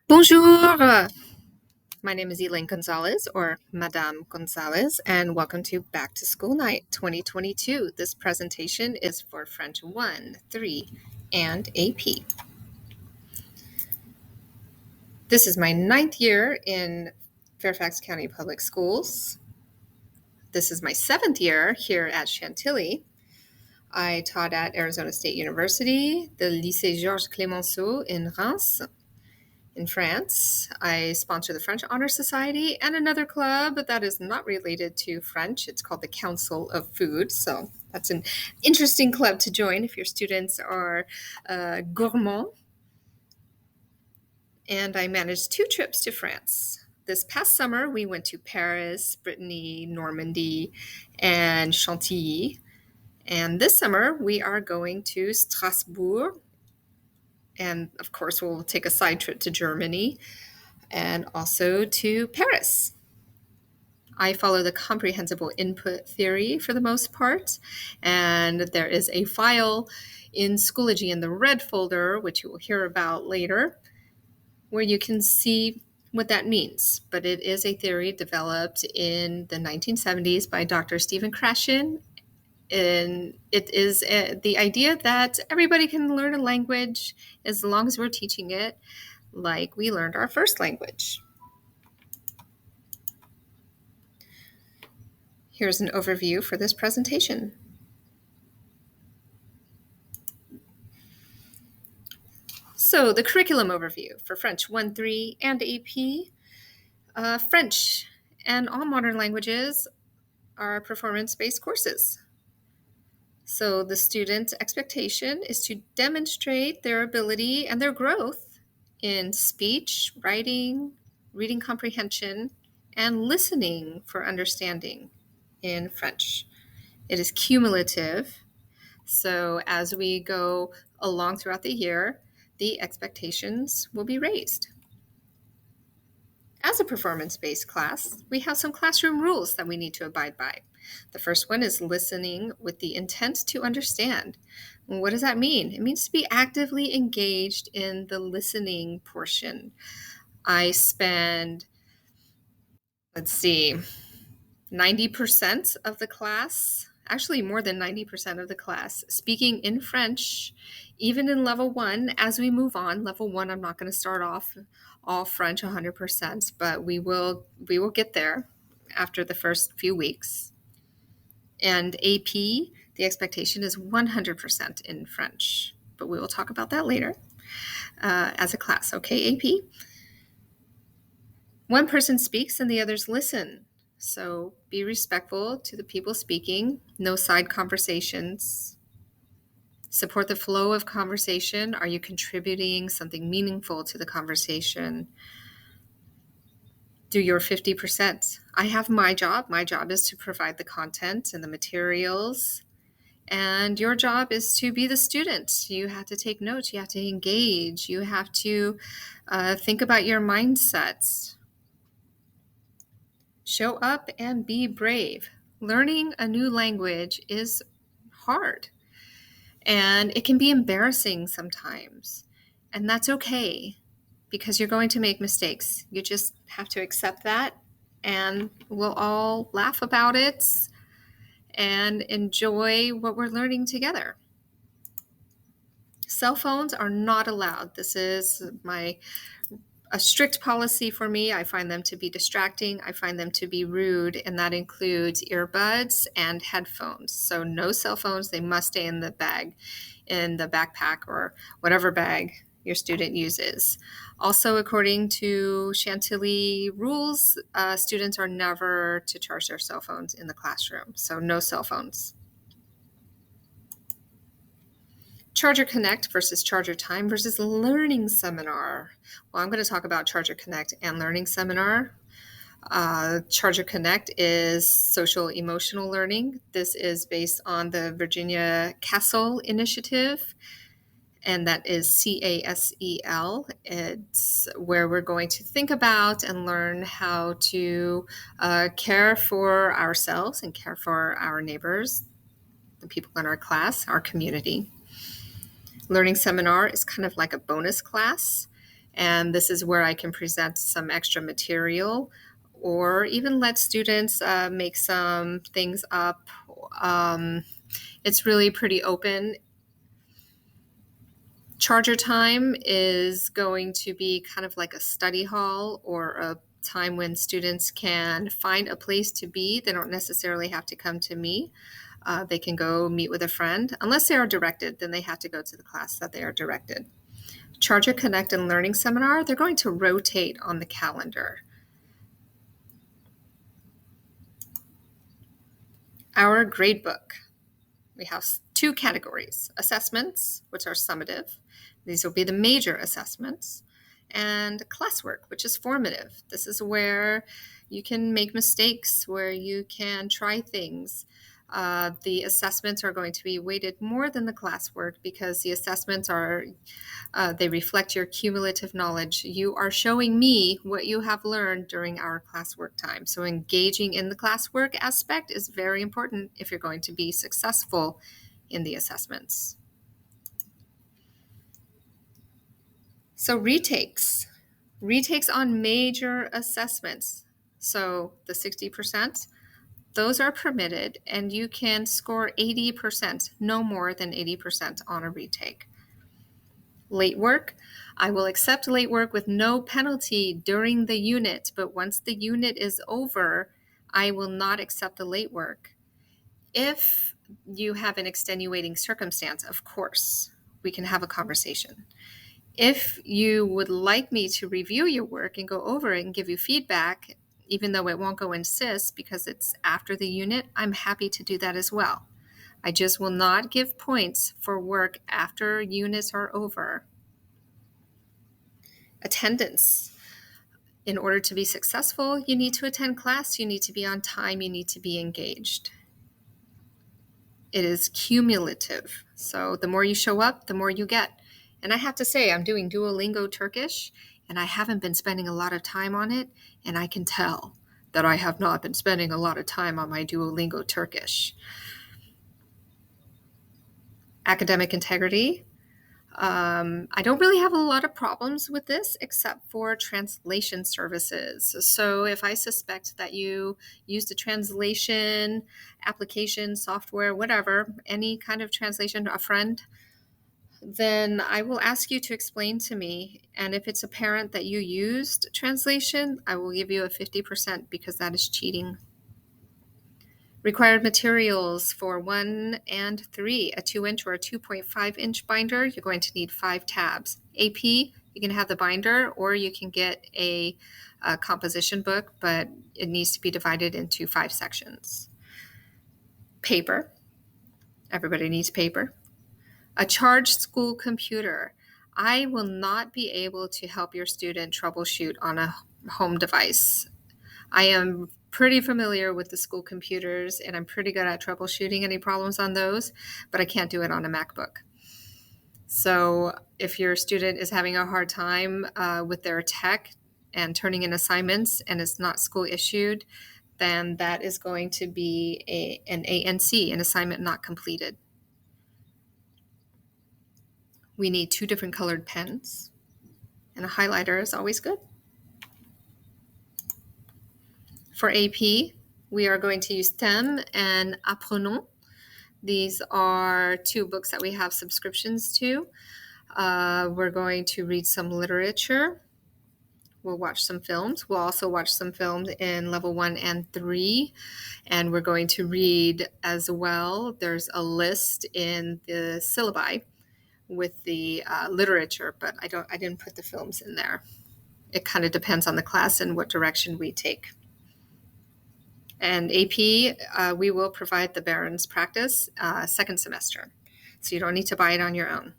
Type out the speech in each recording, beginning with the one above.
Bonjour! My name is Elaine Gonzalez, or Madame Gonzalez, and welcome to Back to School Night 2022. This presentation is for French 1, 3, and AP. This is my 9th year in Fairfax County Public Schools. This is my 7th year here at Chantilly. I taught at Arizona State University, the Lycée Georges Clemenceau in Reims, in France. I sponsor the French Honor Society and another club that is not related to French. It's called the Council of Food. So that's an interesting club to join if your students are gourmand. And I managed 2 trips to France. This past summer, we went to Paris, Brittany, Normandy, and Chantilly. And this summer, we are going to Strasbourg. And of course, we'll take a side trip to Germany and also to Paris. I follow the comprehensible input theory for the most part, and there is a file in Schoology in the red folder, which you will hear about later, where you can see what that means. But it is a theory developed in the 1970s by Dr. Stephen Krashen, and it is the idea that everybody can learn a language as long as we're teaching it like we learned our first language. Here's an overview for this presentation. So the curriculum overview for French 1, 3, and AP. French and all modern languages are performance-based courses. So the student expectation is to demonstrate their ability and their growth in speech, writing, reading comprehension, and listening for understanding in French. It is cumulative. So as we go along throughout the year, the expectations will be raised. As a performance-based class, we have some classroom rules that we need to abide by. The first one is listening with the intent to understand. What does that mean? It means to be actively engaged in the listening portion. I spend, 90% of the class, actually more than 90% of the class, speaking in French, even in level 1. As we move on, level 1, I'm not going to start off all French 100%, but we will get there after the first few weeks. And AP, the expectation is 100% in French, but we will talk about that later as a class. Okay, AP? One person speaks and the others listen. So be respectful to the people speaking. No side conversations. Support the flow of conversation. Are you contributing something meaningful to the conversation? Do your 50%. I have my job. My job is to provide the content and the materials. And your job is to be the student. You have to take notes. You have to engage. You have to think about your mindsets. Show up and be brave. Learning a new language is hard, and it can be embarrassing sometimes. And that's okay, because you're going to make mistakes. You just have to accept that, and we'll all laugh about it and enjoy what we're learning together. Cell phones are not allowed. This is a strict policy for me. I find them to be distracting. I find them to be rude, and that includes earbuds and headphones. So no cell phones. They must stay in the bag, in the backpack, or whatever bag your student uses. Also, according to Chantilly rules, students are never to charge their cell phones in the classroom. So no cell phones. Charger Connect versus Charger Time versus Learning Seminar. Well, I'm going to talk about Charger Connect and Learning Seminar. Charger Connect is social emotional learning. This is based on the Virginia Castle Initiative, and that is CASEL. It's where we're going to think about and learn how to care for ourselves and care for our neighbors, the people in our class, our community. Learning Seminar is kind of like a bonus class, And this is where I can present some extra material or even let students make some things up. It's really pretty open. Charger time is going to be kind of like a study hall or a time when students can find a place to be. They don't necessarily have to come to me. They can go meet with a friend. Unless they are directed, then they have to go to the class that they are directed. Charger Connect and Learning Seminar, they're going to rotate on the calendar. Our gradebook. We have two categories: assessments, which are summative. These will be the major assessments, and classwork, which is formative. This is where you can make mistakes, where you can try things. The assessments are going to be weighted more than the classwork because the assessments they reflect your cumulative knowledge. You are showing me what you have learned during our classwork time. So engaging in the classwork aspect is very important if you're going to be successful in the assessments. So retakes on major assessments. So the 60%, those are permitted, and you can score 80%, no more than 80% on a retake. Late work, I will accept late work with no penalty during the unit, but once the unit is over, I will not accept the late work. If you have an extenuating circumstance, of course, we can have a conversation. If you would like me to review your work and go over it and give you feedback, even though it won't go in SIS because it's after the unit, I'm happy to do that as well. I just will not give points for work after units are over. Attendance. In order to be successful, you need to attend class, you need to be on time, you need to be engaged. It is cumulative. So the more you show up, the more you get. And I have to say, I'm doing Duolingo Turkish, and I haven't been spending a lot of time on it, and I can tell that I have not been spending a lot of time on my Duolingo Turkish. Academic integrity. I don't really have a lot of problems with this except for translation services. So if I suspect that you used a translation application, software, whatever, any kind of translation, a friend, then I will ask you to explain to me. And if it's apparent that you used translation, I will give you a 50% because that is cheating. Required materials for 1 and 3, a 2-inch or a 2.5-inch binder, you're going to need 5 tabs. AP, you can have the binder or you can get a composition book, but it needs to be divided into 5 sections. Paper, everybody needs paper. A charged school computer. I will not be able to help your student troubleshoot on a home device. I am pretty familiar with the school computers, and I'm pretty good at troubleshooting any problems on those, but I can't do it on a MacBook. So if your student is having a hard time with their tech and turning in assignments and it's not school issued, then that is going to be an ANC, an assignment not completed. We need 2 different colored pens, and a highlighter is always good. For AP, we are going to use Thème and Apprenons. These are 2 books that we have subscriptions to. We're going to read some literature. We'll watch some films. We'll also watch some films in level 1 and 3. And we're going to read as well. There's a list in the syllabi with the literature, but I didn't put the films in there. It kind of depends on the class and what direction we take. And AP, we will provide the Barron's practice second semester. So you don't need to buy it on your own.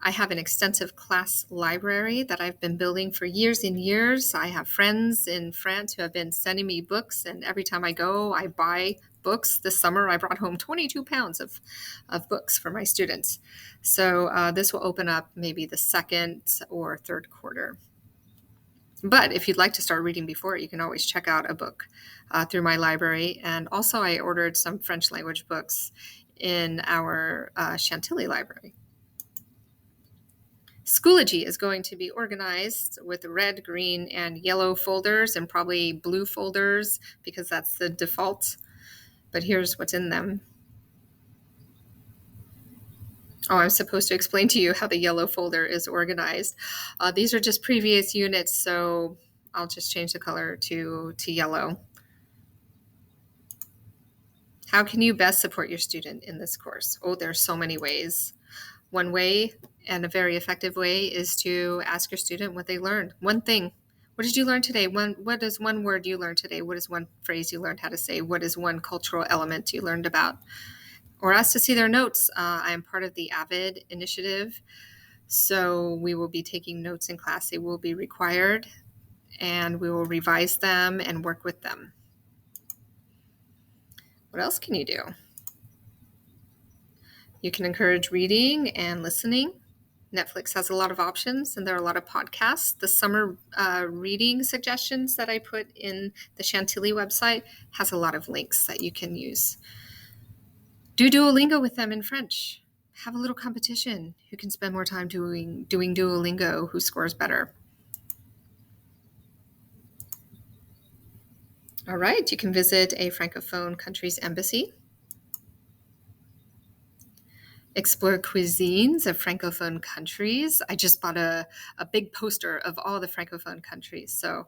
I have an extensive class library that I've been building for years and years. I have friends in France who have been sending me books, and every time I go, I buy books. This summer, I brought home 22 pounds of books for my students. So this will open up maybe the second or third quarter. But if you'd like to start reading before, you can always check out a book through my library. And also I ordered some French language books in our Chantilly library. Schoology is going to be organized with red, green, and yellow folders and probably blue folders because that's the default. But here's what's in them. Oh, I'm supposed to explain to you how the yellow folder is organized. These are just previous units, so I'll just change the color to yellow. How can you best support your student in this course? Oh, there's so many ways. One way, and a very effective way, is to ask your student what they learned. One thing. What did you learn today? What is one word you learned today? What is one phrase you learned how to say? What is one cultural element you learned about? Or ask to see their notes. I am part of the AVID initiative, so we will be taking notes in class. They will be required, and we will revise them and work with them. What else can you do? You can encourage reading and listening. Netflix has a lot of options, and there are a lot of podcasts. The summer reading suggestions that I put in the Chantilly website has a lot of links that you can use. Do Duolingo with them in French. Have a little competition. Who can spend more time doing Duolingo, who scores better. All right, you can visit a Francophone country's embassy. Explore cuisines of Francophone countries. I just bought a big poster of all the Francophone countries. So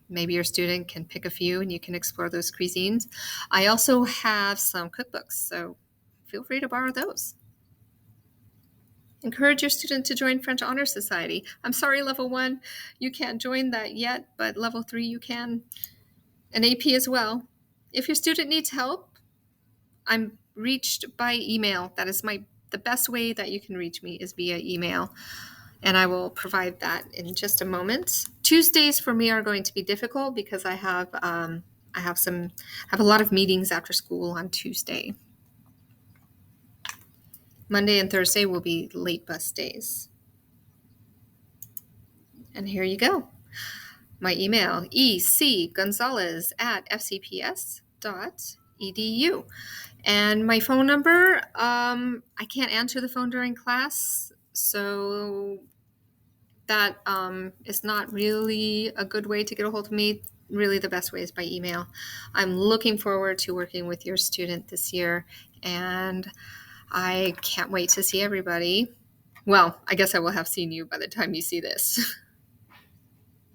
maybe your student can pick a few and you can explore those cuisines. I also have some cookbooks, so feel free to borrow those. Encourage your student to join French Honor Society. I'm sorry, level 1, you can't join that yet, but level 3 you can. And AP as well. If your student needs help, I'm reached by email. That is the best way that you can reach me is via email, and I will provide that in just a moment. Tuesdays for me are going to be difficult because I have a lot of meetings after school on Tuesday. Monday and Thursday will be late bus days. And here you go. My email, ecgonzalez@fcps.edu. And my phone number, I can't answer the phone during class, so that is not really a good way to get a hold of me. Really, the best way is by email. I'm looking forward to working with your student this year, and I can't wait to see everybody. Well, I guess I will have seen you by the time you see this.